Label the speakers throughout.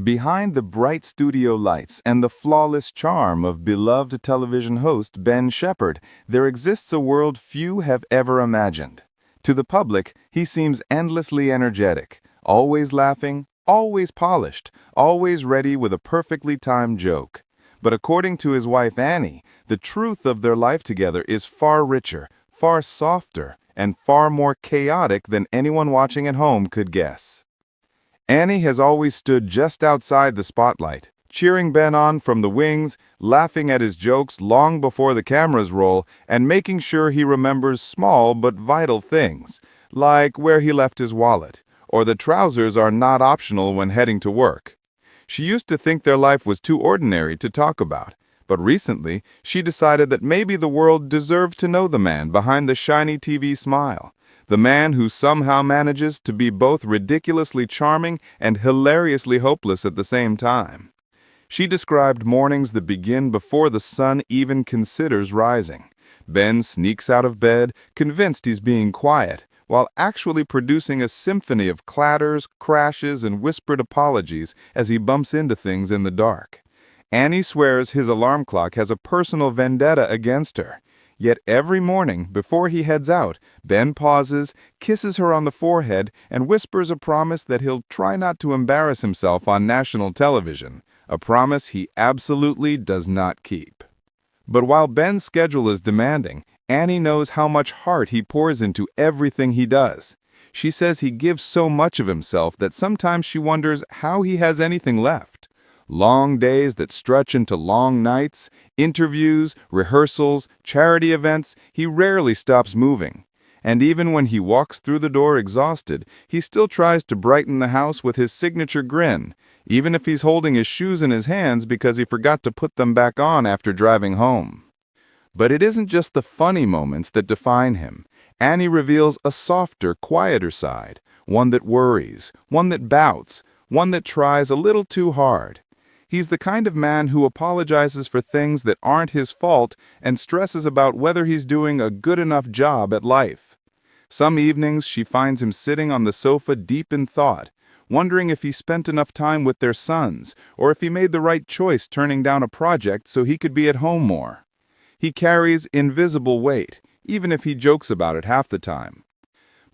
Speaker 1: Behind the bright studio lights and the flawless charm of beloved television host Ben Shephard, there exists a world few have ever imagined. To the public, he seems endlessly energetic, always laughing, always polished, always ready with a perfectly timed joke. But according to his wife Annie, the truth of their life together is far richer, far softer, and far more chaotic than anyone watching at home could guess. Annie has always stood just outside the spotlight, cheering Ben on from the wings, laughing at his jokes long before the cameras roll, and making sure he remembers small but vital things, like where he left his wallet, or the trousers are not optional when heading to work. She used to think their life was too ordinary to talk about, but recently she decided that maybe the world deserved to know the man behind the shiny TV smile. The man who somehow manages to be both ridiculously charming and hilariously hopeless at the same time. She described mornings that begin before the sun even considers rising. Ben sneaks out of bed, convinced he's being quiet, while actually producing a symphony of clatters, crashes, and whispered apologies as he bumps into things in the dark. Annie swears his alarm clock has a personal vendetta against her. Yet every morning, before he heads out, Ben pauses, kisses her on the forehead, and whispers a promise that he'll try not to embarrass himself on national television, a promise he absolutely does not keep. But while Ben's schedule is demanding, Annie knows how much heart he pours into everything he does. She says he gives so much of himself that sometimes she wonders how he has anything left. Long days that stretch into long nights, interviews, rehearsals, charity events, he rarely stops moving. And even when he walks through the door exhausted, he still tries to brighten the house with his signature grin, even if he's holding his shoes in his hands because he forgot to put them back on after driving home. But it isn't just the funny moments that define him. Annie reveals a softer, quieter side, one that worries, one that doubts, one that tries a little too hard. He's the kind of man who apologizes for things that aren't his fault and stresses about whether he's doing a good enough job at life. Some evenings she finds him sitting on the sofa deep in thought, wondering if he spent enough time with their sons or if he made the right choice turning down a project so he could be at home more. He carries invisible weight, even if he jokes about it half the time.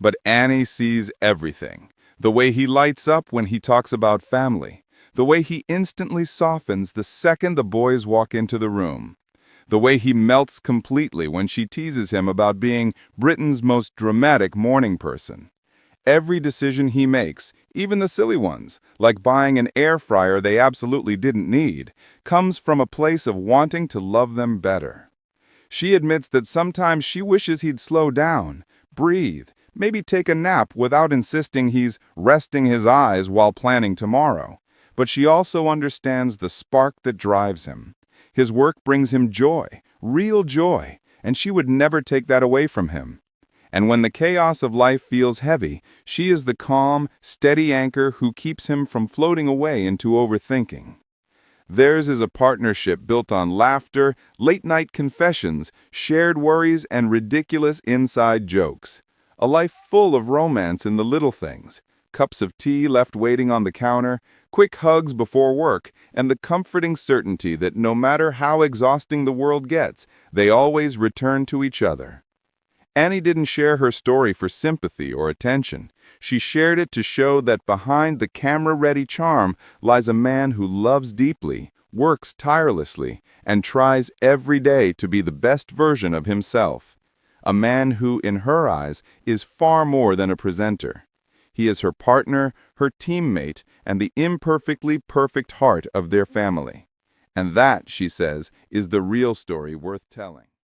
Speaker 1: But Annie sees everything. The way he lights up when he talks about family. The way he instantly softens the second the boys walk into the room. The way he melts completely when she teases him about being Britain's most dramatic morning person. Every decision he makes, even the silly ones, like buying an air fryer they absolutely didn't need, comes from a place of wanting to love them better. She admits that sometimes she wishes he'd slow down, breathe, maybe take a nap without insisting he's resting his eyes while planning tomorrow. But she also understands the spark that drives him. His work brings him joy, real joy, and she would never take that away from him. And when the chaos of life feels heavy, she is the calm, steady anchor who keeps him from floating away into overthinking. Theirs is a partnership built on laughter, late-night confessions, shared worries, and ridiculous inside jokes. A life full of romance in the little things. Cups of tea left waiting on the counter, quick hugs before work, and the comforting certainty that no matter how exhausting the world gets, they always return to each other. Annie didn't share her story for sympathy or attention. She shared it to show that behind the camera-ready charm lies a man who loves deeply, works tirelessly, and tries every day to be the best version of himself. A man who, in her eyes, is far more than a presenter. He is her partner, her teammate, and the imperfectly perfect heart of their family. And that, she says, is the real story worth telling.